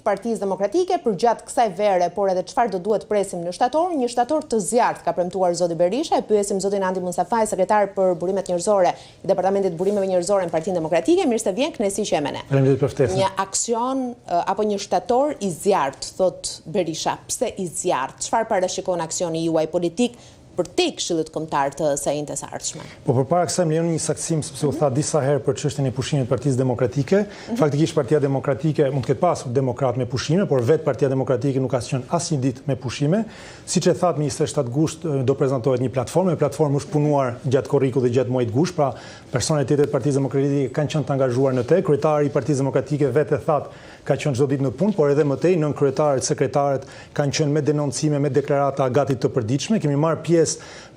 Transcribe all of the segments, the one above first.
Partisë Demokratike përgjatë kësaj vere, por edhe çfarë do duhet presim në shtator, një shtator të zjarrt ka premtuar zoti Berisha. E pyesim zotin Andi Musafaj, sekretar për burimet njerëzore i Departamentit Burimeve Njerëzore në Partinë Demokratike. Mirë se vjen, kënaqësi që e mene. Faleminderit për ftesën. Një aksion apo një shtator i zjarrt, thot Berisha. Pse i zjarrt? Çfarë parashikon aksioni juaj politik për te Këshillit Kombëtar të SAIN-të së ardhshme? Po përpara kësaj më lejoni një saksim, sepse u tha disa herë për çështjen e pushimit të Partisë Demokratike. Faktikisht Partia Demokratike mund të ketë pasur demokrat me pushime, por vetë Partia Demokratike nuk ka qenë asnjë ditë me pushime. Siç e thatë 27 gusht do prezantohet një platformë, platformë është punuar gjatë korrikut dhe gjatë muajit gusht, pra personat e Partisë Demokratike kanë qenë të angazhuar në te. Kryetari i Partisë Demokratike vetë thatë ka qenë çdo ditë në punë, por edhe më tej nën kryetarët, sekretarët kanë qenë me denoncime, me deklarata gati të përditshme. Kemi marrë pjesë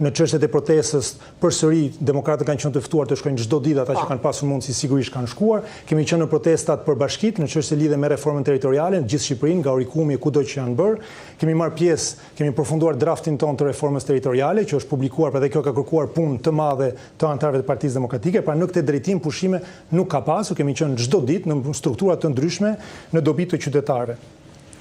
në çështjet e protestës. Përsëri demokratët kanë qenë të ftuar të shkojnë çdo ditë, ata që kanë pasur mundësi sigurisht kanë shkuar. Kemi qenë në protestat për bashkitë, në çështje lidhe me reformën territoriale në gjithë Shqipërinë, nga Orikumi kudo që janë bërë. Kemi marrë pjesë, kemi përfunduar draftin tonë të reformës territoriale, që është publikuar, pra dhe kjo ka kërkuar punë të madhe të anëtarëve të Partisë Demokratike. Pra në këtë drejtim pushime nuk ka pasur, kemi qenë çdo ditë në struktura të ndryshme në dobi të qytetarëve.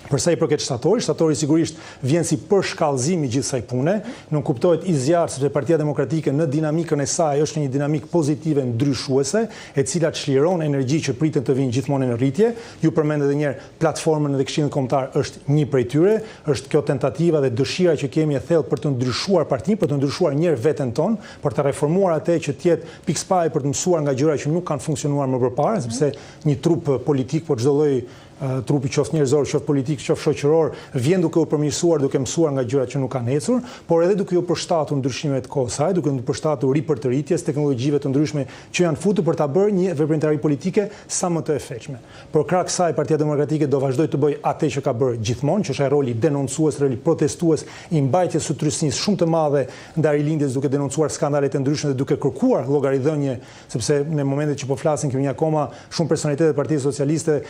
Përsa i përket shtatori sigurisht vjen si përshkallëzim i gjithë kësaj pune, nuk kuptohet i zjarrt sepse Partia Demokratike në dinamikën e saj është një dinamikë pozitive ndryshuese, e cila çliron energji që priten të vinë gjithmonë në rritje. Ju përmend edhe një herë platformën dhe Këshillin Kombëtar është një prej tyre, është kjo tentativa dhe dëshira që kemi e thellë për të ndryshuar partinë, për të ndryshuar një herë veten tonë, për të reformuar atë që të jetë pikëspaj për të mësuar nga gjëra që nuk kanë funksionuar më përpara, sepse një trup politik po çdo lloj trupi qoftë njerëzor, qoftë politik, qoftë shoqëror, vjen duke u përmirësuar, duke mësuar nga gjërat që nuk kanë ecur, por edhe duke u përshtatur ndryshimeve të kohës saj, duke u përshtatur ripërtëritjes, teknologjive të ndryshme që janë futur për ta bërë një veprimtari politike sa më të efektshme. Por krah kësaj Partia Demokratike do vazhdojë të bëjë atë që ka bërë gjithmonë, që është ai roli denoncues, roli protestues, i mbajtjes së trysnisë shumë të madhe ndaj rilindjes, duke denoncuar skandalet të ndryshme dhe duke kërkuar llogaridhënie, sepse në momentet që po flasim kemi akoma shumë personalitete të Partisë Socialiste,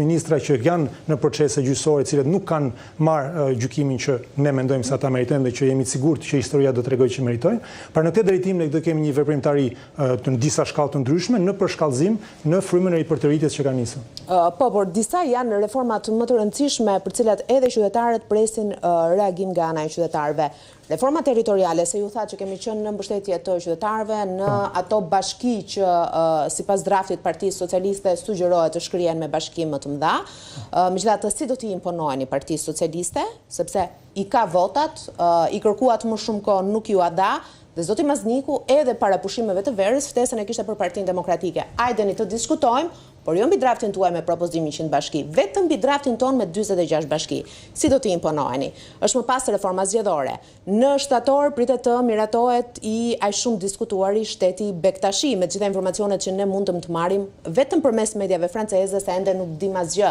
ministra që janë në procese gjyqësore, të cilët nuk kanë marrë gjykimin që ne mendojmë se ata meritojnë dhe që jemi të sigurt që historia do t'rregojë që meritojnë. Pra në këtë drejtim ne do kemi një veprimtari të disa shkallë të ndryshme në përshkallëzim në frymën e ripërtëritjes që ka nisur. Po, por disa janë reformat më të rëndësishme për cilat edhe qytetarët presin reagim nga ana e qytetarëve. Reforma territoriale, se ju thatë që kemi qenë në mbështetje të qytetarëve në ato bashki që sipas draftit Partisë Socialiste sugjerohet të shkrihen me bashki më të mëdha. Megjithatë, si do t'i imponojeni Partisë Socialiste, sepse i ka votat, i kërkuat më shumë kohë nuk ju a da, dhe zoti Mazniku edhe para pushimeve të verës ftesën e kishte për Partinë Demokratike. Hajdeni të diskutojmë, por jo mbi draftin tuaj me propozimin 100 bashki, vetëm mbi draftin ton me 46 bashki. Si do t'i imponojeni? Është më pas reforma zgjedhore. Në shtator pritet të miratohet i aq shumë diskutuari shteti Bektashi, me gjitha informacionet që ne mundëm të marrim vetëm përmes mediave franceze, se ende nuk dim asgjë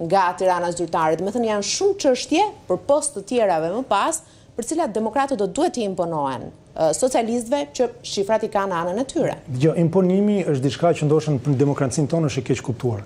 nga Tirana zyrtarit. Me thënë janë shumë çështje për post të tjerave më pas, për cilat demokratët do duhet të imponohen socialistëve që shifrat i kanë anën e tyre. Jo, imponimi është diçka që ndoshta në demokracinë tonë është e keq kuptuar.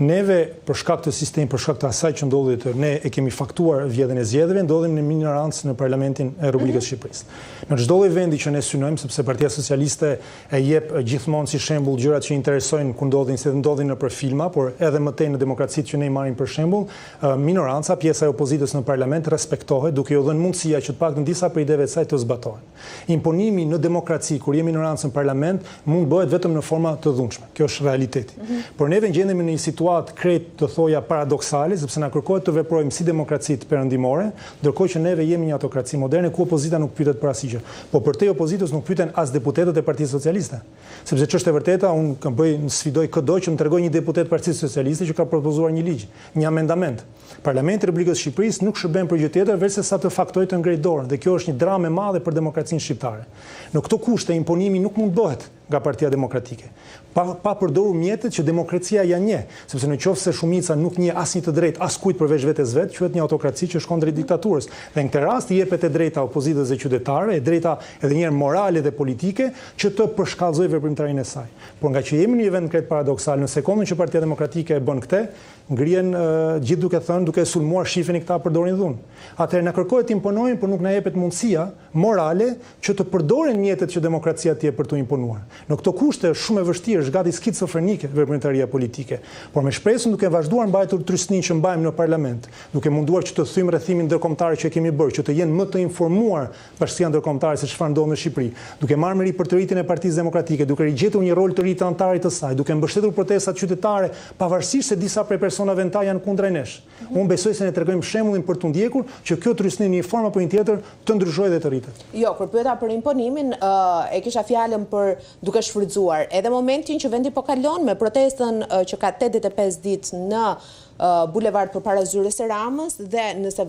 Neve për shkak të sistemit, për shkak të asaj që ndodhet, ne e kemi faktuar vjedhjen e zgjedhjeve, ndodhim në minorancë në Parlamentin e Republikës së Shqipërisë. Në çdo lloj vendi që ne synojmë, sepse Partia Socialiste e jep gjithmonë si shembull gjërat që interesojnë ku ndodhin, se ndodhin nëpër filma, por edhe më tej në demokracitë që ne i marrim për shembull, minoranca, pjesa e opozitës në parlament respektohet duke u dhënë mundësia që të paktën disa prej ideve të saj të zbatohen. Imponimi në demokraci, kur jemi minorancë në parlament, mund bëhet vetëm në forma të dhunshme. Kjo është realiteti. Por neve gjendemi në një situatë krejt të thoja paradoksale, sepse na kërkohet të veprojmë si demokracitë perëndimore, ndërkohë që neve jemi një autokraci moderne ku opozita nuk pyetet për asgjë. Po për te opozitës nuk pyeten as deputetët e Partisë Socialiste. Sepse ç'është e vërteta, unë kam sfidoj çdo që më tregoj një deputet të Partisë Socialiste që ka propozuar një ligj, një amendament. Parlamenti i Republikës së Shqipërisë nuk shërben për gjë tjetër veçse sa të faktojë të ngrejë dorën, dhe kjo është një dramë e madhe për demokracinë shqiptare. Në këto kushte imponimi nuk mund bëhet nga Partia Demokratike. Pa përdorur mjetet që demokracia ja njeh, sepse në qoftë se shumica nuk njeh asnjë të drejtë as kujt përveç vetes vet, quhet një autokraci që shkon drejt diktaturës. Dhe në këtë rast i jepet e drejta opozitës dhe qytetarëve, e drejta edhe një herë morale dhe politike që të përshkallëzojë veprimtarinë e saj. Por nga që jemi në një vend krejt paradoksal, në sekondën që Partia Demokratike e bën këtë, ngrihen gjithë duke thënë, duke sulmuar shifrin i këta përdorin dhunë. Atëherë na kërkohet të imponojmë, por nuk na jepet mundësia morale që të përdoren mjetet që demokracia të jep për të imponuar. Në këto kushte është shumë e vështirë, është gati skizofrenike veprimtaria politike. Por me shpresën duke vazhduar mbajtur trysninë që mbajmë në parlament, duke munduar që të thymë rrethimin ndërkombëtar që kemi bërë, që të jenë më të informuar bashkia ndërkombëtare se çfarë ndodh në Shqipëri, duke marrë meri për të rritjen e Partisë Demokratike, duke rigjetur një rol të ri të anëtarit të saj, duke mbështetur protestat qytetare, pavarësisht se disa prej personave në ta janë kundër nesh. Unë besoj se ne tregojmë shembullin për të ndjekur që kjo trysni në një formë apo një tjetër të ndryshojë dhe të rritet. Jo, kur pyeta për imponimin, e kisha fjalën për duke shfrytzuar edhe momentin që vendi po kalon me protestën që ka 85 ditë në bulevard përpara zyrës së Ramës dhe nëse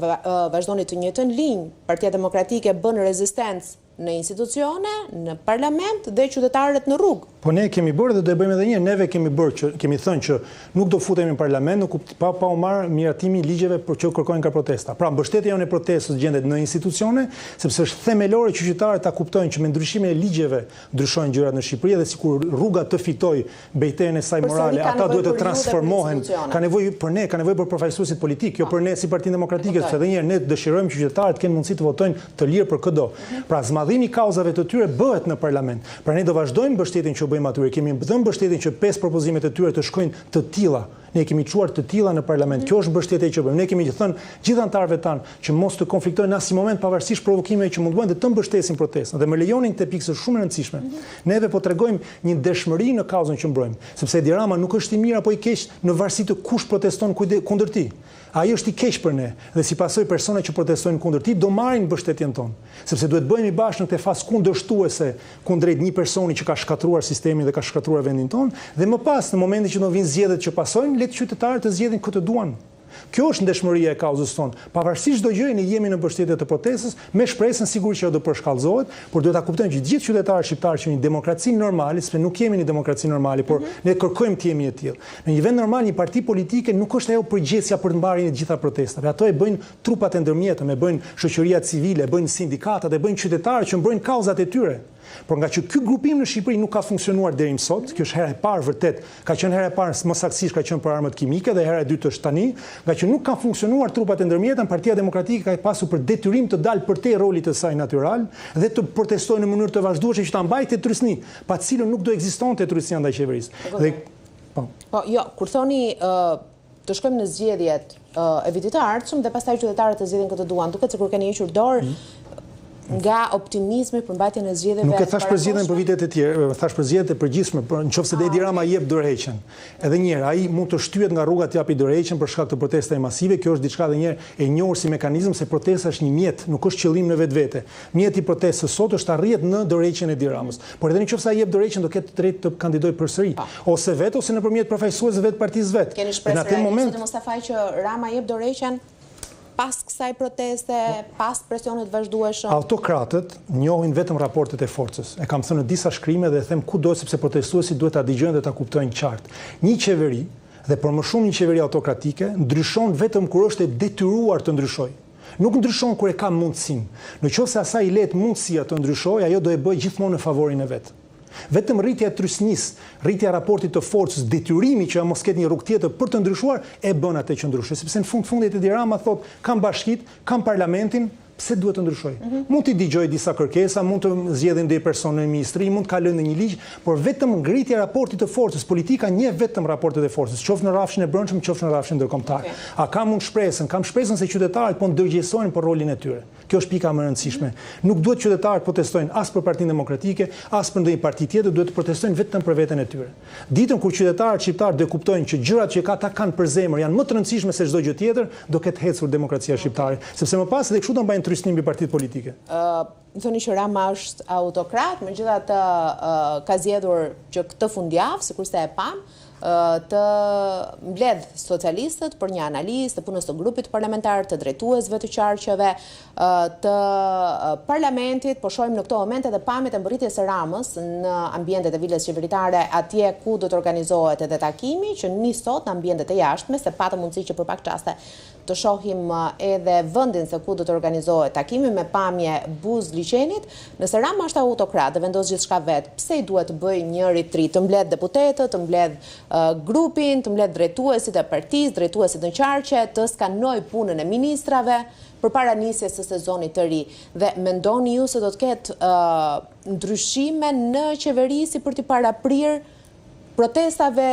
vazhdoni të njëjtën linjë, Partia Demokratike bën rezistencë në institucione, në parlament dhe qytetarët në rrugë. Po ne kemi bërë dhe do e bëjmë edhe një, neve kemi thënë që nuk do futemi në parlament, pa u marrë miratimi i ligjeve për që kërkojnë nga protesta. Pra mbështetja jonë e protestës gjendet në institucione, sepse është themelore që qytetarët ta kuptojnë që me ndryshimin e ligjeve ndryshojnë gjërat në Shqipëri dhe sikur rruga të fitoj bejtejën e saj morale, ata duhet të transformohen. Ka nevojë për përfaqësuesit politik, jo për ne si Partinë Demokratike, sepse edhe një herë ne dëshirojmë që qytetarët kenë mundësi të votojnë të lirë për çdo. Pra zmadhimi i kauzave të tyre bëhet në parlament. Pra ne do vazhdojmë mbështetjen që bëjmë atyre. Kemi dhënë mbështetjen që 5 propozimet e tyre të shkojnë të tilla. Ne kemi çuar të tilla në parlament. Kjo është mbështetja që bëjmë. Ne kemi thënë gjithë anëtarëve tanë që mos të konfliktojnë në asnjë moment pavarësisht provokimeve që mund bëjnë dhe të mbështesin protestën. Dhe më lejonin këtë pikë shumë e rëndësishme. Neve po tregojmë një dëshmëri në kauzën që mbrojmë, sepse Edi Rama nuk është i mirë apo i keq në varësi të kush proteston kundër tij. Ai është i keq për ne dhe si pasojë personat që protestojnë kundër tij do marrin mbështetjen tonë, sepse duhet bëhemi bashkë në këtë fazë kundërshtuese kundrejt një personi që ka shkatruar sistemin dhe ka shkatruar vendin tonë, dhe më pas në momentin që do vinë zgjedhjet që pasojnë, le të qytetarët të zgjedhin këtë duan. Kjo është ndeshmëria e kauzës tonë. Pavarësisht çdo gjëje ne jemi në mbështetje të protestës, me shpresën sigurisht që ajo do përshkallëzohet, por duhet ta kuptojmë që gjithë qytetarët shqiptarë që në një demokraci normale, sepse nuk jemi në një demokraci normale, por ne kërkojmë të jemi e tillë. Në një vend normal, një parti politike nuk është ajo përgjegjësia për mbarjen e gjitha protestave. Ato e bëjnë trupat e ndërmjetëm, e bëjnë shoqëria civile, e bëjnë sindikatat, e bëjnë qytetarët që mbrojnë kauzat e tyre. Por nga që ky grupim në Shqipëri nuk ka funksionuar deri më sot, kjo është hera e parë vërtet, ka qenë hera e parë më saktësisht ka qenë për armët kimike dhe hera e dytë është tani, nga që nuk kanë funksionuar trupat e ndërmjetëm, Partia Demokratike ka pasur për detyrim të dalë përtej rolit të saj natyral dhe të protestojë në mënyrë të vazhdueshme që ta mbajtë trysni, pa cilën nuk do ekzistonte trysnia ndaj qeverisë. Dhe po jo, kur thoni të shkojmë në zgjedhjet e vitit të ardhshëm dhe pastaj qytetarët të zgjedhin këtë duan, duket sikur keni hequr dorë nga optimizmi për mbajtjen e zgjedhjeve. Nuk e thash për zgjedhjen për vitet e tjera, thash për zgjedhjet e përgjithshme, nëse Edi Rama jep dorëheqjen. Edhe një herë, ai mund të shtyhet nga rruga të japi dorëheqjen për shkak të protestave masive. Kjo është diçka edhe një herë e njohur si mekanizëm, se protesta është një mjet, nuk është qëllim në vetvete. Mjeti i protestës sot është arrihet në dorëheqjen e Edi Ramës. Por edhe nëse ai jep dorëheqjen, do ketë drejt të kandidojë përsëri, ose vetë ose nëpërmjet përfaqësuesve të partisë vet. Keni shpresë realisht Mustafaj që Rama jep dorëheqjen pas kësaj proteste, pas presionit vazhdueshëm? Autokratët njohin vetëm raportet e forcës. E kam thënë në disa shkrime dhe them kudo sepse protestuesit duhet ta dëgjojnë dhe ta kuptojnë qartë. Një qeveri, dhe për më shumë një qeveri autokratike, ndryshon vetëm kur është e detyruar të ndryshojë. Nuk ndryshon kur e ka mundësinë. Nëse asaj i let mundësia të ndryshojë, ajo do e bëjë gjithmonë në favorin e vet. Vetëm rritja e trysnisë, rritja e raportit të forcës, detyrimi që mos ketë një rrugë tjetër për të ndryshuar e bën atë që ndryshoj, sepse në fundit Edi Rama thotë, kam bashkitë, kam parlamentin, pse duhet të ndryshoj? Mund t'i dëgjoj disa kërkesa, mund të zgjedhin dhe person në ministri, mund ka lënë në një ligj, por vetëm ngritja e raportit të forcës, politika njeh vetëm raportet e forcës, qoftë në rrafshin e brendshëm, qoftë në rrafshin ndërkombëtar. A kam shpresën se qytetarët po ndërgjegjësojnë për rolin e tyre. Kjo është pika më e rëndësishme. Nuk duhet qytetarët protestojnë as për Partinë Demokratike, as për ndonjë parti tjetër, duhet të protestojnë vetëm për veten e tyre. Ditën kur qytetarët shqiptar do kuptojnë që gjërat që ata kanë për zemër janë më të rëndësishme se çdo gjë tjetër, do ketë hecur demokracia shqiptare, sepse më pas edhe kështu do mbajnë trysnim mbi partitë politike. Thoni që Rama është autokrat, megjithatë ka zgjedhur që këtë fundjavë, sikurse e pam, të mbledh socialistët për një analizë të punës të grupit parlamentar, të drejtuesve të qarqeve, të parlamentit, po shohim në këto momente dhe pamjet e mbërritjes së Ramës në ambientet e vilës qeveritare, atje ku do të organizohet edhe takimi, që nis sot në ambientet e jashtme, se patëm mundësi që për pak çaste të shohim edhe vendin se ku do të organizohet takimi me pamje Buz liçenit. Nëse Rama është autokrat dhe vendos gjithçka vet, pse i duhet të bëjë një ritrit, të mbledh deputetët, të mbledh grupin, të mbledh drejtuesit e partisë, drejtuesit në qarqe, të skanoj punën e ministrave përpara nisjes së sezonit të ri. Dhe mendoni ju se do të ketë ndryshime në qeverisi për t'i paraprirë protestave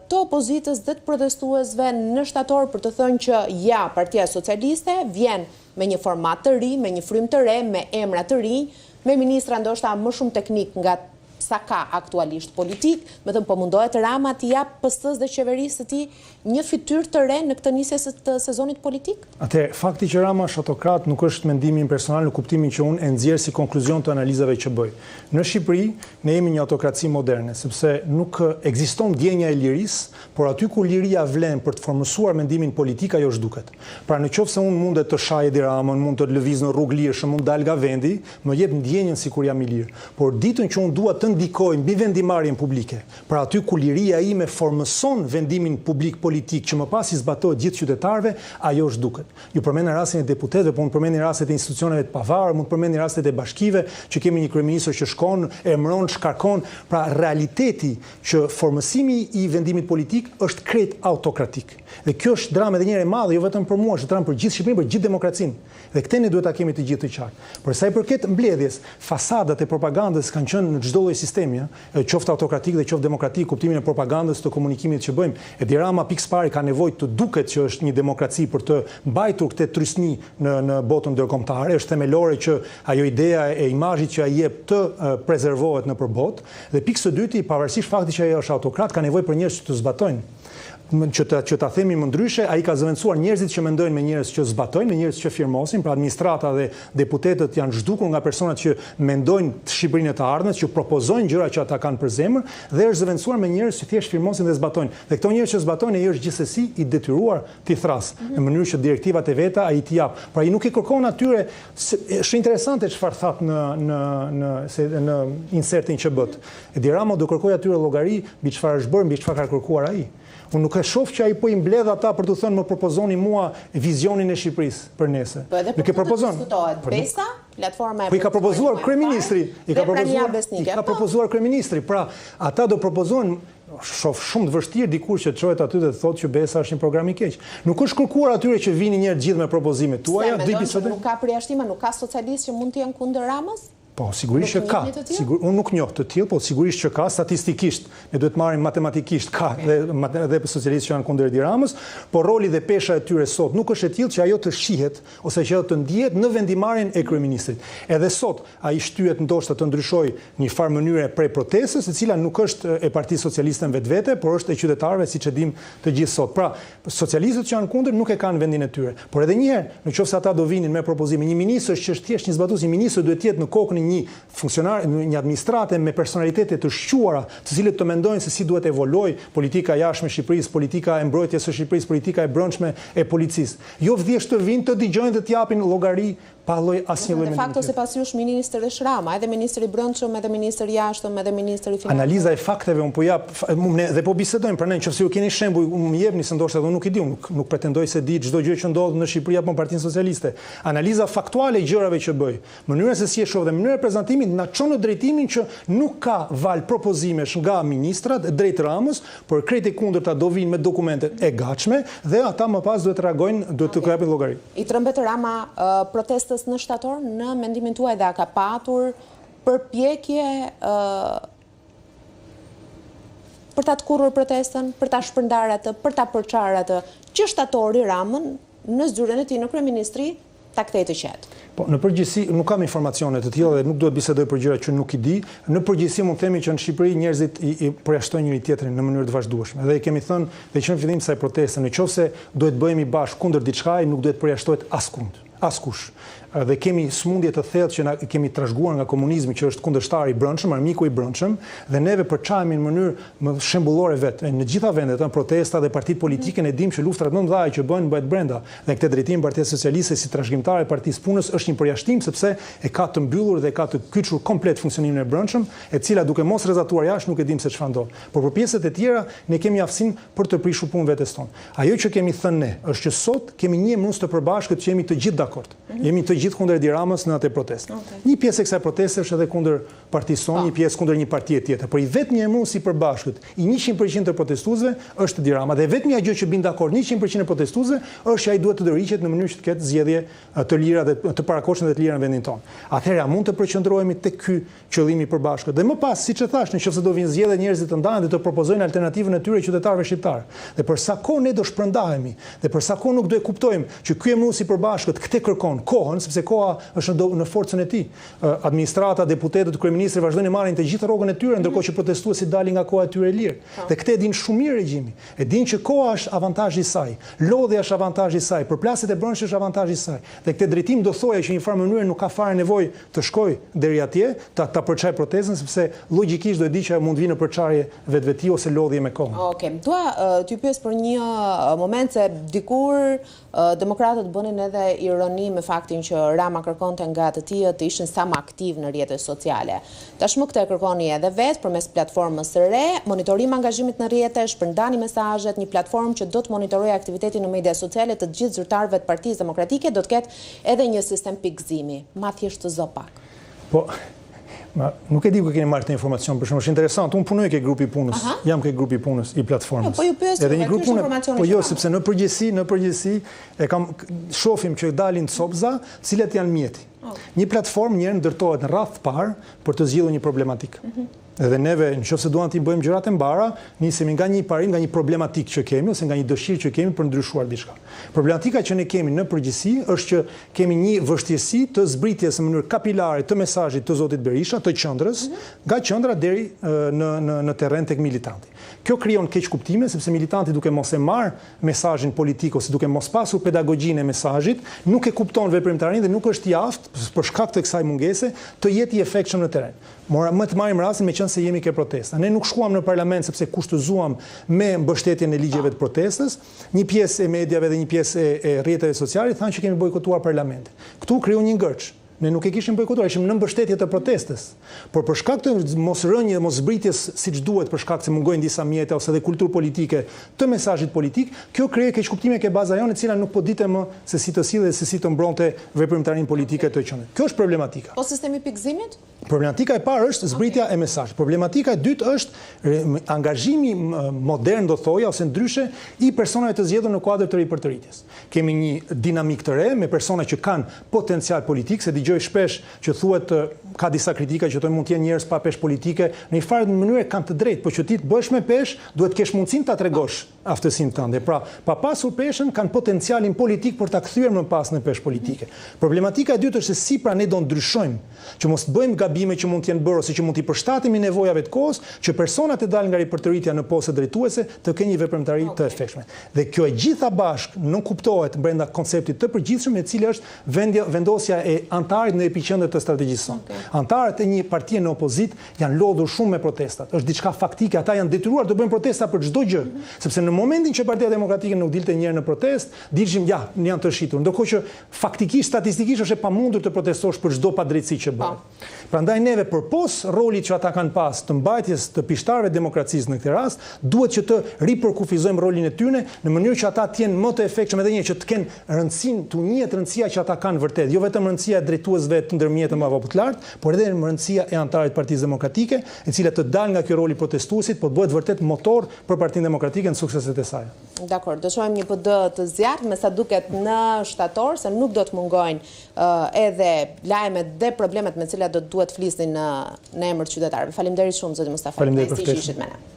të opozitës dhe të protestuesve në shtator për të thënë që ja, Partia Socialiste vjen me një format të ri, me një frym të re, me emra të rinj, me ministra ndoshta më shumë teknik nga sa ka aktualisht politik, me thënë po mundohet Rama t'i jap PS-s dhe qeverisë së tij një fytyrë të re në këtë nisje të sezonit politik? Atëherë, fakti që Rama është autokrat nuk është mendimi personal në kuptimin që unë e nxjerr si konkluzion të analizave që bëj. Në Shqipëri ne jemi një autokraci moderne, sepse nuk ekziston ndjenja e lirisë, por aty ku liria vlen për të formësuar mendimin politik, ajo zhduket. Pra nëse unë mundet të shaj Edi Ramën, mund të lëviz në rrugë lirshëm, mund dal nga vendi, më jep ndjenjën sikur jam i lirë. Por ditën që unë dua të ndikoj mbi vendimarrjen publike, pra aty ku liria ime formëson vendimin publik politik që më pas i zbatohet gjithë qytetarëve, ajo zhduket. Ju përmendën rastin e deputetëve, po unë përmendin rastet e institucioneve të pavarura, mund të përmendin rastet e bashkive, që kemi një kryeministër që shkon, emëron, shkarkon, pra realiteti që formësimi i vendimit politik është krejt autokratik. Dhe kjo është dramë edhe njëherë e madhe, jo vetëm për mua, është dramë për gjithë Shqipërinë, për gjithë demokracinë. Dhe këtë ne duhet ta kemi të gjithë të qartë. Por sa i përket mbledhjes, fasadat e propagandës kanë qenë në çdo lloj sistemi, qoftë autokratik dhe qoftë demokratik, kuptimin e propagandës të komunikimit që bëjmë. Edi Rama pikë pari ka nevojë të duket që është një demokraci për të mbajtur këtë trysni në botën ndërkombëtare. Është themelore që ajo ideja e imazhit që ai jep të prezervohet në përbot. Dhe pikë së dyti, pavarësisht faktit që ai është autokrat, ka nevojë për njerëz që të zbatojnë. Që ta themi më ndryshe, ai ka zëvendësuar njerëzit që mendojnë me njerëz që zbatojnë, me njerëz që firmosin, pra administrata dhe deputetët janë zhdukur nga personat që mendojnë të Shqipërinë e të ardhmes, që propozojnë gjëra që ata kanë për zemër, dhe është zëvendësuar me njerëz që thjesht firmosin dhe zbatojnë. Dhe këto njerëz që zbatojnë ai është gjithsesi i detyruar t'i thrasë, në mënyrë që direktivat e veta ai t'i jap. Pra ai nuk i kërkon atyre, është interesante çfarë thatë në insertin që bët. Edi Rama do kërkoj atyre llogari mbi çfarë është bërë, mbi çfarë ka kërkuar ai. Unë nuk e shoh që ai po i mbledh ata për të thënë më propozoni mua vizionin e Shqipërisë për nesër. Nuk e propozon. Besa, platforma e. Po i ka propozuar kryeministri, i ka propozuar kryeministri. Pra, ata do propozojnë shoh shumë të vështirë dikur që çohet aty dhe thotë që Besa është një program i keq. Nuk është kërkuar atyre që vinin njerë gjithë me propozimet tuaja, nuk ka përjashtima, nuk ka socialistë që mund të jenë kundër Ramës? Po, sigurisht që ka. Unë nuk njoh të tillë, po sigurisht që ka, statistikisht, ne duhet marrim matematikisht ka dhe socialistë që janë kundër Edi Ramës, por roli dhe pesha e tyre sot nuk është e tillë që ajo të shihet ose që ajo të ndihet në vendimarrjen e kryeministrit. Edhe sot ai shtyhet ndoshta të ndryshojë një farë mënyre prej protestës, e cila nuk është e Partisë Socialiste vetvete, por është e qytetarëve, siç e dim të gjithë sot. Pra, socialistët që janë kundër nuk e kanë vendin e tyre. Por edhe një herë, nëse ata do vinin me propozime, një ministër që është thjesht një zbatues, një ministër duhet të jetë në kokën një funksionar, një administrate me personalitete të shquara, të cilët të mendojnë se si duhet evoluoj politika jashtme e Shqipërisë, politika e mbrojtjes së Shqipërisë, politika e brendshme e policisë. Jo vjedh të vinë të dëgjojnë dhe të japin llogari pa lloj asnjë lloj mendimi. De facto sipas jush ministri është Rama, edhe ministri i brendshëm, edhe ministri i jashtëm, edhe ministri i financave. Analiza e fakteve un po jap dhe po bisedojmë, pra ne nëse ju keni shembull, më jepni se ndoshta unë nuk i di, nuk pretendoj se di çdo gjë që ndodh në Shqipëri apo në Partinë Socialiste. Analiza faktuale e gjërave që bëj, mënyra se si e shoh dhe mënyra e prezantimit na çon në drejtimin që nuk ka val propozimesh nga ministrat drejt Ramës, por krejt e kundërta do vinë me dokumentet e gatshme dhe ata më pas duhet të reagojnë, duhet të japin llogari. I trembet Rama protestës në shtator, në mendimin tuaj dhe ka patur përpjekje për ta tkurrur protestën, për ta shpërndarë atë, për ta përçarë atë, që shtatori Ramën në zyrën e tij në kryeministri ta kthejë të qetë. Po, në përgjithësi nuk kam informacione të tilla dhe nuk duhet bisedoj për gjëra që nuk i di. Në përgjithësi mund të themi që në Shqipëri njerëzit i përjashtojnë njëri tjetrin në mënyrë të vazhdueshme. Dhe i kemi thënë dhe që në fillim sa protestën, nëse duhet bëhemi bashkë kundër diçka, nuk duhet përjashtohet askund, askush. Dhe kemi smundje të thellë që na kemi trashëguar nga komunizmi, që është kundërshtar i brendshëm, armiku i brendshëm, dhe neve përçahemi në mënyrë më shembullore vetë. Në gjitha vendet, protesta dhe partitë politike ne dimë që luftrat më të mëdha që bëhen brenda. Dhe këtë drejtim Partia Socialiste si trashëgimtare e Partisë Punës është një përjashtim sepse e ka të mbyllur dhe ka të kyçur komplet funksionimin e brendshëm, e cila duke mos rrezatuar jashtë nuk e dimë se çfarë ndodh. Por për pjesët e tjera ne kemi aftësinë për të prishur punë vetes tonë. Ajo që kemi thënë ne është që sot kemi një mos të përbashkët që jemi të gjithë dakord. Jemi të gjithë kundër Edi Ramës në atë protestë. Një pjesë e kësaj proteste është edhe kundër partisë sonë, një pjesë kundër një partie tjetër. Por i vetmi emërues i përbashkët i 100% të protestuesve është Edi Rama dhe vetmi gjë që bin dakord 100% e protestuesve është që ai duhet të ndërhiqet në mënyrë që të ketë zgjedhje të lira dhe të parakoshme dhe të lira në vendin tonë. Atëherë mund të përqendrohemi tek ky qëllim i përbashkët. Dhe më pas, siç e thash, nëse do vinë zgjedhje njerëzit të ndahen dhe të propozojnë alternativën e tyre qytetarëve shqiptar. Dhe për sa kohë ne do shpërndahemi dhe për sa kohë nuk do e kuptojmë që ky emërues i përbashkët këtë kërkon kohën, sepse koha është në forcën e tij. Administrata, deputetët, kryeministri vazhdojnë të marrin të gjithë rrogën e tyre, ndërkohë që protestuesit dalin nga koha e tyre e lirë. Dhe këtë e din shumë mirë regjimi. E din që koha është avantazhi i saj, lodhja është avantazhi i saj, përplasjet e brendshme është avantazhi i saj. Dhe këtë drejtim do thoya që në një farë mënyrë nuk ka fare nevojë të shkojë deri atje, ta përçaj protestën, sepse logjikisht do e di që mund vinë në përçarje vetveti ose lodhje me kohën. Okej, dua t'ju pyes për një moment se dikur demokratët bënin edhe ironi me faktin që Rama kërkonte nga të tjerë të ishin sa më aktiv në rrjetet sociale. Tashmë këtë kërkoni edhe vetë përmes platformës së re, monitorim angazhimit në rrjete, shpërndani mesazhet, një platformë që do të monitorojë aktivitetin në media sociale të gjithë zyrtarëve të Partisë Demokratike, do të ketë edhe një sistem pikëzimi. Ma thjesht të zopak. Po, nuk e di ku keni marrë këtë informacion, për shembull, është interesant. Unë punoj ke grupi punës, jam ke grupi punës i platformës. Po ju pyes edhe një grup pune, po jo, sepse në përgjithësi e shohim që dalin copza, të cilat janë mjeti. Një platformë njëherë ndërtohet në radhë të parë për të zgjidhur një problematikë. Edhe neve, nëse duam të bëjmë gjërat e mbara, nisemi nga një parim, nga një problematikë që kemi ose nga një dëshirë që kemi për ndryshuar diçka. Problematika që ne kemi në përgjithësi është që kemi një vështirësi të zbritjes në mënyrë kapilare të mesazhit të zotit Berisha, të qendrës, nga qendra deri në terren tek militanti. Kjo krijon keq kuptime sepse militanti duke mos e marr mesazhin politik ose duke mos pasur pedagogjinë e mesazhit, nuk e kupton veprimtarinë dhe nuk është i aftë për shkak të kësaj mungese të jetë i efektshëm në terren. Më të marrim rastin me se jemi ke protesta. Ne nuk shkuam në parlament sepse kushtozuam me mbështetjen e ligjeve të protestës. Një pjesë e mediave dhe një pjesë e rrjeteve sociale thanë që kemi bojkotuar parlamentin. Këtu kriju një ngërç. Ne nuk e kishim bojkotuar, ishim në mbështetje të protestës. Por për shkak të mosrënje, moszbritjes siç duhet, për shkak se mungojnë disa mjete ose edhe kulturë politike të mesazhit politik, kjo krijoi keqkuptime ke baza jonë, e cila nuk po ditë më se si të sillej dhe se si të mbronte veprimtarinë politike të qendrës. Kjo është problematika. Po sistemi pikëzimit? Problematika e parë është zbritja e mesazhit. Problematika e dytë është angazhimi modern, do thoja, ose ndryshe i personave të zgjedhur në kuadër të ripërtëritjes. Kemi një dinamik të re me persona që kanë potencial politik, se dëgjoj shpesh që thuhet ka disa kritika që mund të jenë njerëz pa peshë politike, në një farë mënyrë kanë të drejtë, por që ti të bësh me peshë, duhet të kesh mundësinë ta tregosh aftësinë tënde. Pra, pa pasur peshën, kanë potencialin politik për ta kthyer më pas në peshë politike. Problematika e dytë është se si pra ne do ndryshojmë, që mos të bëjmë gabime që mund të jenë bërë ose që mund t'i përshtatemi nevojave të kohës, që personat e dalin nga ripërtëritja në poste drejtuese të kenë një veprimtari të efektshme. Dhe kjo e gjitha bashkë nuk kuptohet brenda konceptit të përgjithshëm, e cili është vendosja e antarit në epiqendër të strategjisë sonë. Antarët e një partie në opozit janë lodhur shumë me protestat. Është diçka faktike, ata janë detyruar të bëjnë protesta për çdo gjë, sepse në momentin që Partia Demokratike nuk dilte njëherë në protestë, dilshim janë të shitur. Ndërkohë që faktikisht, statistikisht është e pamundur të protestosh për çdo padrejtësi që bëhet. Prandaj neve përpos rolit që ata kanë pas të mbajtjes të pishtarëve të demokracisë në këtë rast, duhet që të ripërkufizojmë rolin e tyre në mënyrë që ata të jenë më të efektshëm edhe një që të kenë rëndësinë, të njihet rëndësia që ata kanë vërtet, jo vetëm rëndësia e drejtuesve të ndërmjetëm apo të lartë, por edhe rëndësia e antarit të Partisë Demokratike, e cila të dalë nga ky rol i protestuesit, po të bëhet vërtet motor për Partinë Demokratike në sukseset e saj. Dakor, do shohim një PD të zjarrt, me sa duket në shtator, se nuk do të mungojnë edhe lajmet dhe problemet me cilat do të duhet flisnin në emër të qytetarëve. Faleminderit shumë zoti Mustafa. Faleminderit për ftesën.